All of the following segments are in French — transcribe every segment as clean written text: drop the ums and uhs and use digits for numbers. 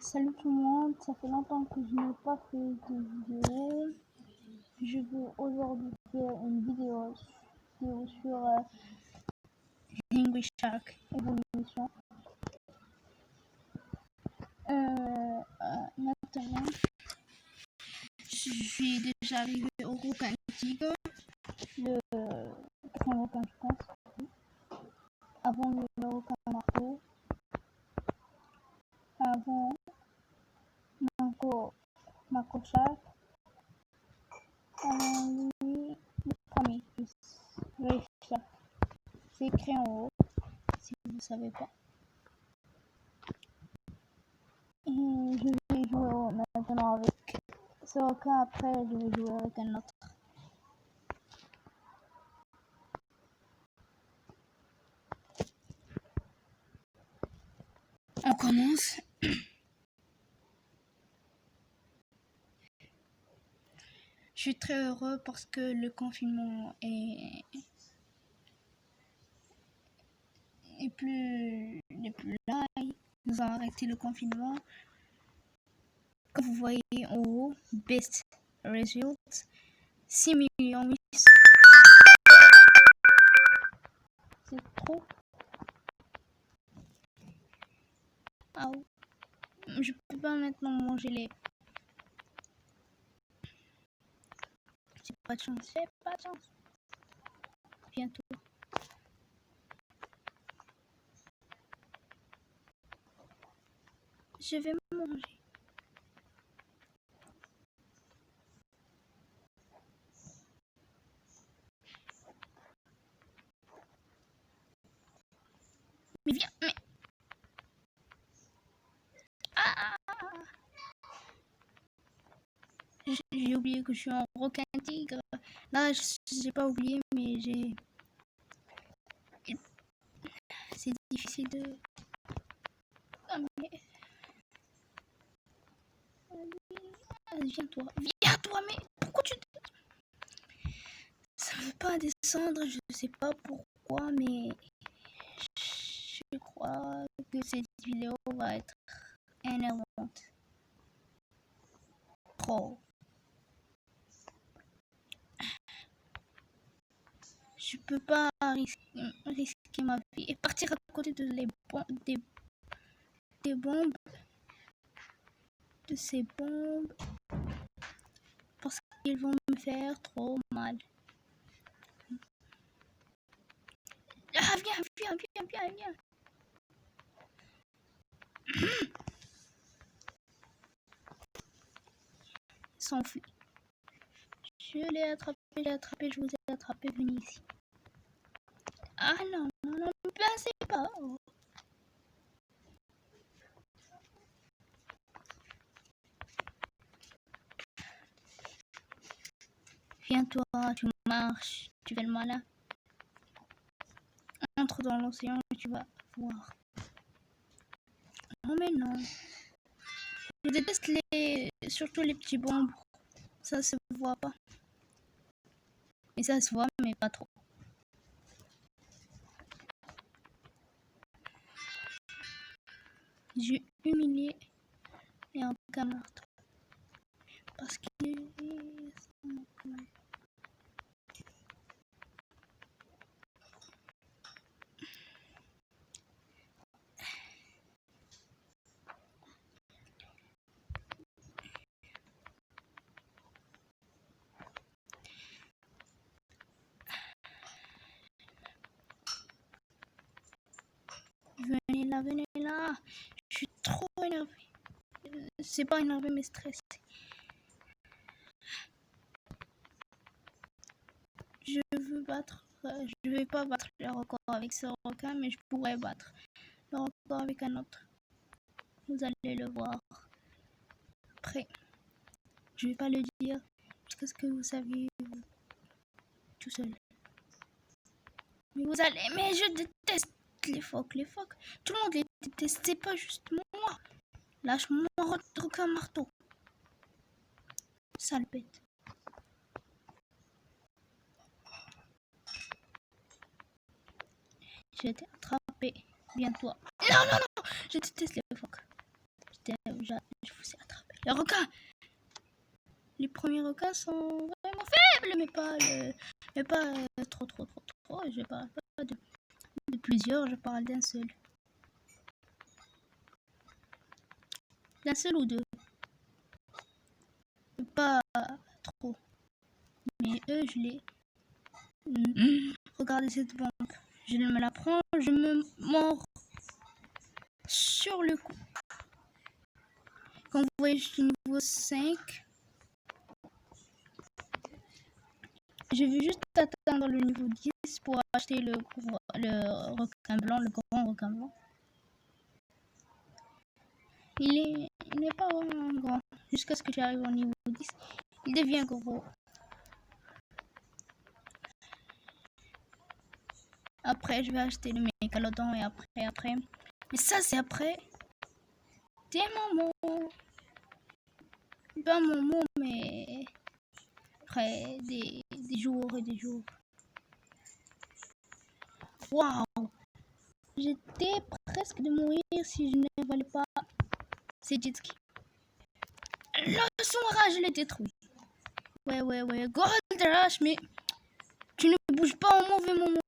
Salut tout le monde, ça fait longtemps que je n'ai pas fait de vidéo. Je veux aujourd'hui faire une vidéo sur Language Shark Evolution. Maintenant, je suis déjà arrivé au requin tigre, le grand requin je pense, avant le requin marteau, avant Mako Shark, lui, le premier, le Shark. C'est écrit en haut, si vous ne savez pas. Et je vais jouer maintenant avec ce requin, après je vais jouer avec un autre. On commence. Je suis très heureux parce que le confinement n'est plus là. Nous avons arrêté le confinement. Comme vous voyez en haut, best result 6 800 000. C'est trop. Ah, je peux pas maintenant manger les. J'ai pas de chance. Bientôt. Je vais manger. Mais viens, mais. J'ai oublié que je suis un requin tigre. Là, j'ai pas oublié, mais c'est difficile de. Ah, mais. Viens-toi, mais pourquoi tu. Ça veut pas descendre, je sais pas pourquoi, mais. Je crois que cette vidéo va être énervante. Trop. Je peux pas risquer ma vie et partir à côté de des bombes. De ces bombes. Parce qu'ils vont me faire trop mal. Ah, viens. S'enfuit. Je l'ai attrapé, je vous ai attrapé, venez ici. Ah non, ne passez pas. Oh. Viens-toi, tu marches, tu fais le malin. Entre dans l'océan et tu vas voir. Non mais non. Je déteste surtout les petits bombes. Ça se voit pas. Mais ça se voit, mais pas trop. J'ai humilié et un camarade. Parce qu'il venez là. Je suis trop énervé. C'est pas énervé, mais stressé. Je vais pas battre le record avec ce requin, mais je pourrais battre le record avec un autre. Vous allez le voir. Après, je vais pas le dire parce que vous saviez tout seul. Mais je déteste les phoques. Tout le monde les déteste, c'est pas juste moi. Lâche-moi requin marteau. Sale bête. J'ai été attrapé. Viens-toi. Non. Je déteste les phoques. je vous ai attrapé. Les requins! Les premiers requins sont vraiment faibles, mais pas trop. Je parle pas de plusieurs, je parle d'un seul. D'un seul ou deux. Pas trop. Mais eux, je les... Regardez cette bombe. Je me la prends, je me mords sur le coup. Comme vous voyez, je suis niveau 5. Je vais juste atteindre le niveau 10 pour acheter le requin blanc, le grand requin blanc. Il n'est pas vraiment grand. Jusqu'à ce que j'arrive au niveau 10, il devient gros. Après, je vais acheter le mégalodon et après. Mais ça, c'est après des moments. Pas un moment, mais après des jours et des jours. Waouh! J'étais presque de mourir si je n'avalais pas ces jet skis. Le son-orage, je l'ai détruit. Ouais. Gold Rush, mais tu ne bouges pas au mauvais moment.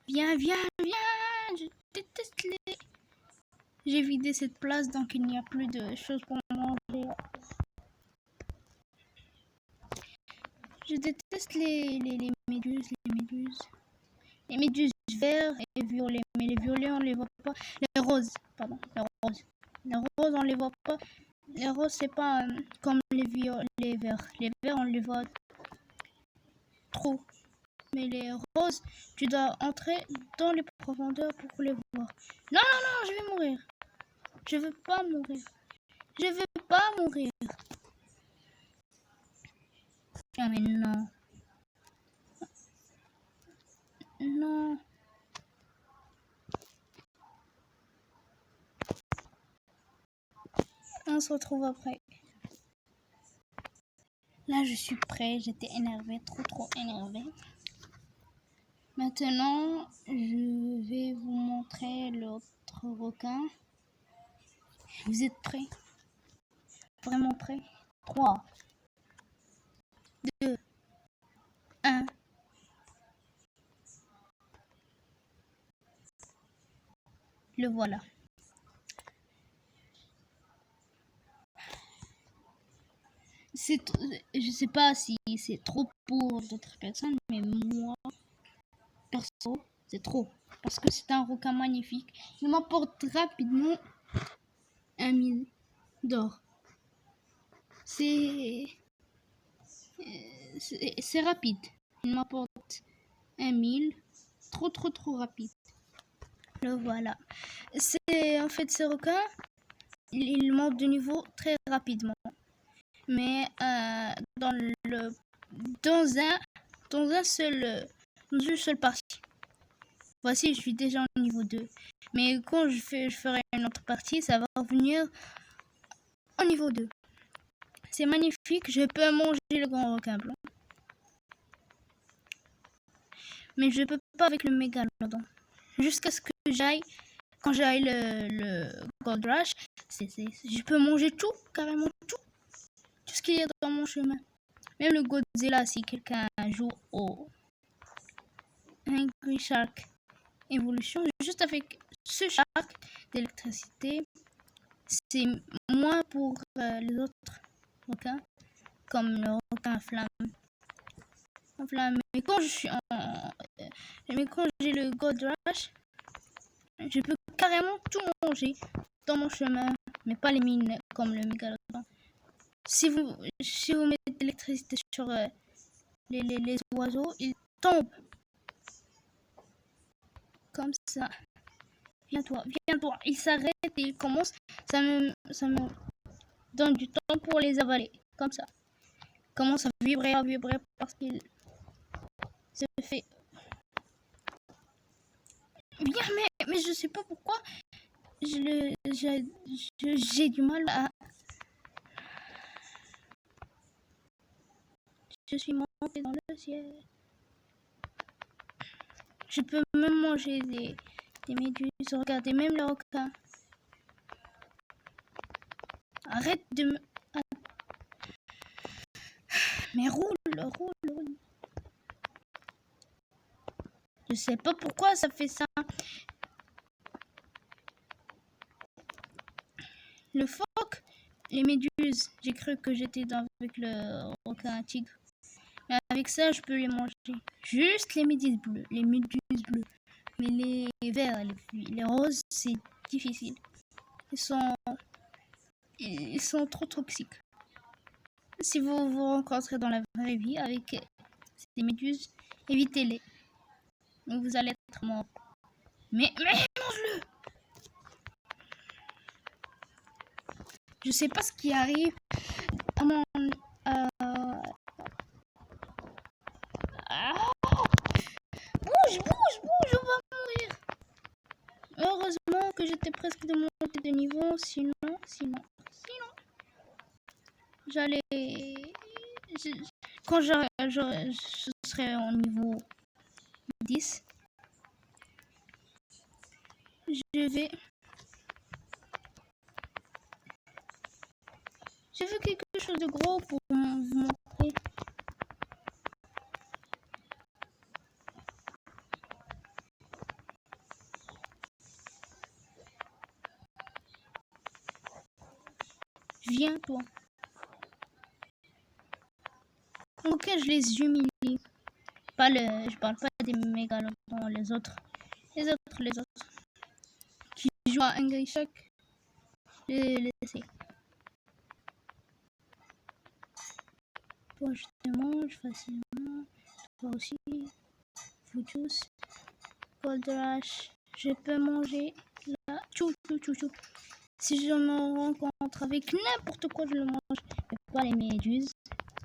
Viens. Je déteste les... J'ai vidé cette place, donc il n'y a plus de choses pour manger. Je déteste les méduses. Les méduses verts et violets. Mais les violets, on les voit pas. Les roses, pardon. Les roses, on les voit pas. Les roses, c'est pas comme les verts. Les verts, on les voit trop. Mais les roses, tu dois entrer dans les profondeurs pour les voir. Non, je vais mourir. Je veux pas mourir. Ah mais non. Non. On se retrouve après. Là, je suis prêt. J'étais énervé, trop énervé. Maintenant, je vais vous montrer l'autre requin. Vous êtes prêts? Vraiment prêts? 3, 2, 1. Le voilà. Je sais pas si c'est trop pour d'autres personnes, mais moi, perso, c'est trop. Parce que c'est un requin magnifique. Il m'apporte rapidement 1000 d'or. C'est rapide. Il m'apporte 1000. Trop rapide. Le voilà. En fait, ce requin, il monte de niveau très rapidement. Mais dans une seule partie. Voici, je suis déjà au niveau 2. Mais quand je ferai une autre partie, ça va revenir au niveau 2. C'est magnifique, je peux manger le grand requin blanc. Mais je peux pas avec le mégalodon. Jusqu'à ce que quand j'aille le Gold Rush, je peux manger tout, carrément tout ce qu'il y a dans mon chemin. Même le Godzilla, si quelqu'un joue au Angry Shark Evolution, juste avec ce shark d'électricité, c'est moins pour les autres requins, comme le requin flamme. Mais quand j'ai le Gold Rush, je peux carrément tout manger dans mon chemin, mais pas les mines comme le mégalodon. Si vous mettez de l'électricité sur les oiseaux, ils tombent. Comme ça. Viens-toi. Ils s'arrêtent et ils commencent. Ça me donne du temps pour les avaler. Comme ça. Ils commencent à vibrer parce qu'il se fait. Bien, mais je sais pas pourquoi j'ai du mal à. Je suis monté dans le ciel. Je peux même manger des méduses. Regardez, même le requin. Arrête de me... Mais roule. Je sais pas pourquoi ça fait ça. Le phoque, les méduses. J'ai cru que j'étais avec le requin à tigre. Mais avec ça, je peux les manger. Juste les méduses bleues. Les méduses bleues. Mais les verts, les roses, c'est difficile. Ils sont trop toxiques. Si vous vous rencontrez dans la vraie vie avec ces méduses, évitez-les. Vous allez être mort. Mais mange-le! Je sais pas ce qui arrive à mon... Bouge, on va mourir. Heureusement que j'étais presque de monter de niveau, sinon, j'allais... Quand je serai au niveau 10, je veux quelque chose de gros pour vous montrer. Viens, toi. Ok, je les humilie. Je parle pas des mégalodons, les autres. Les autres. Qui jouent à Angry Shock. Les laisser. Toi, je te mange facilement. Toi aussi. Vous tous. Gold Rush. Je peux manger là. Tchou. Si je me rencontre avec n'importe quoi, je le mange. Mais pas les méduses.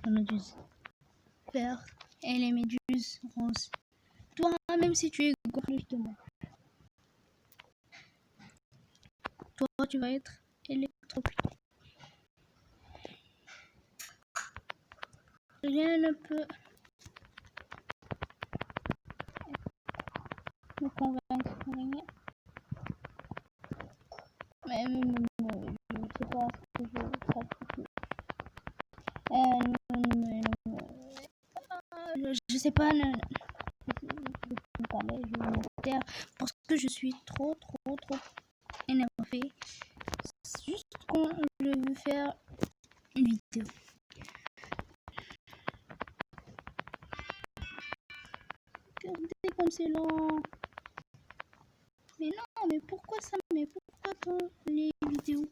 Les méduses vertes et les méduses roses. Toi, même si tu es gonflé, je te mange. Toi, tu vas être électrocuté. Rien ne peut me convaincre. Rien. Mais je ne sais pas ce que je sais pas. Je vais me taire parce que je suis trop énervé. Juste quand je veux faire une vidéo. Regardez comme c'est lent. Mais non, mais pourquoi ça? Mais pourquoi dans les vidéos?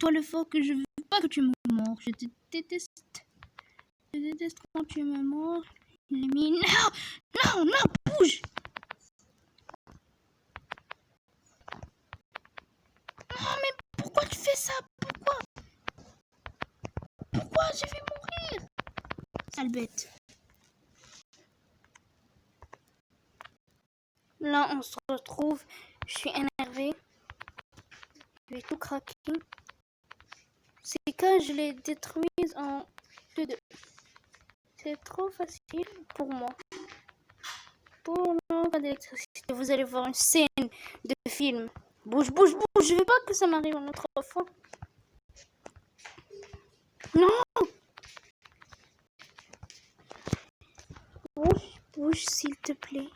Toi le phoque, je veux pas que tu me mords. Je te déteste. Je déteste quand tu me mords. Non, bouge! Non, mais pourquoi tu fais ça? Pourquoi je vais mourir? Sale bête. Là, on se retrouve. Je suis énervée. Je vais tout craquer. Ces cas, je les détruise en 2-2. C'est trop facile pour moi. Pour le cas d'électricité, vous allez voir une scène de film. Bouge. Je veux pas que ça m'arrive une autre fois. Non! Bouge, s'il te plaît.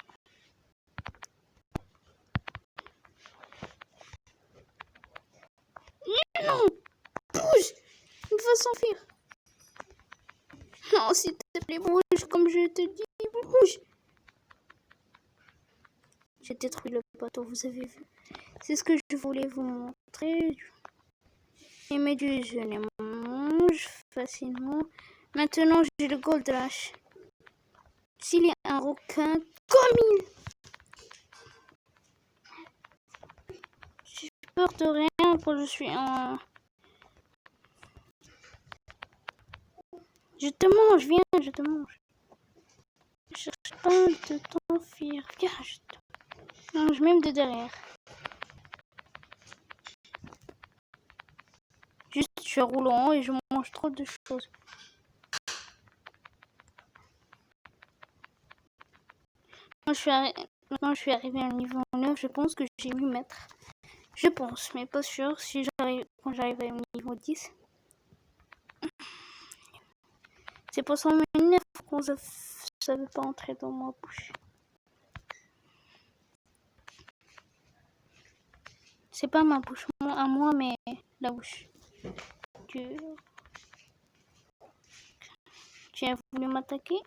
Non! Bouge! Il va s'enfuir. Non, s'il te plaît, bouge, comme je te dis, bouge. J'ai détruit le bateau, vous avez vu. C'est ce que je voulais vous montrer. Les méduses, je les mange facilement. Maintenant, j'ai le Gold Rush. S'il y a un requin, comme il... J'ai peur de rien quand je suis en... Je te mange, viens, je te mange. Je cherche pas de t'enfuir. Viens, je te mange même de derrière. Juste, je suis roulant et je mange trop de choses. Maintenant, je suis arrivée à un niveau 9. Je pense que j'ai 8 mètres. Je pense, mais pas sûr si quand j'arriverai au niveau 10. C'est pour ça m'énerve quand ça veut pas entrer dans ma bouche. C'est pas ma bouche à moi, mais la bouche. Tu as voulu m'attaquer?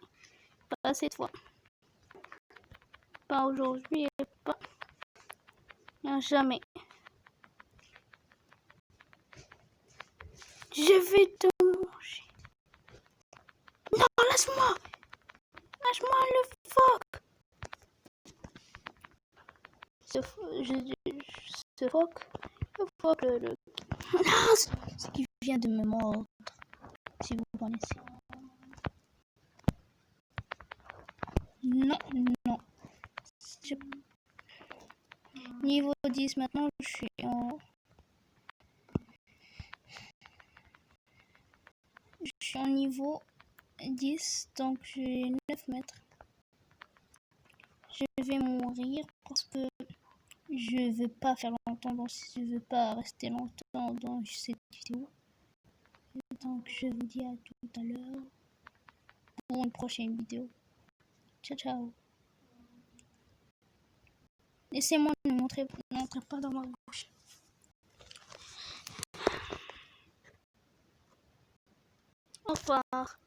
Pas cette fois. Pas aujourd'hui et pas jamais. Je vais te manger. Non, laisse-moi! Lâche-moi le phoque! Ce phoque, le phoque, Ah, ce qui vient de me mordre, si vous connaissez. Non, non. Niveau 10 maintenant, je suis en niveau 10, donc j'ai 9 mètres. Je vais mourir parce que je veux pas faire longtemps, je veux pas rester longtemps dans cette vidéo. Donc je vous dis à tout à l'heure pour une prochaine vidéo. Ciao ciao. Laissez-moi ne montrer pas dans ma bouche. Au revoir.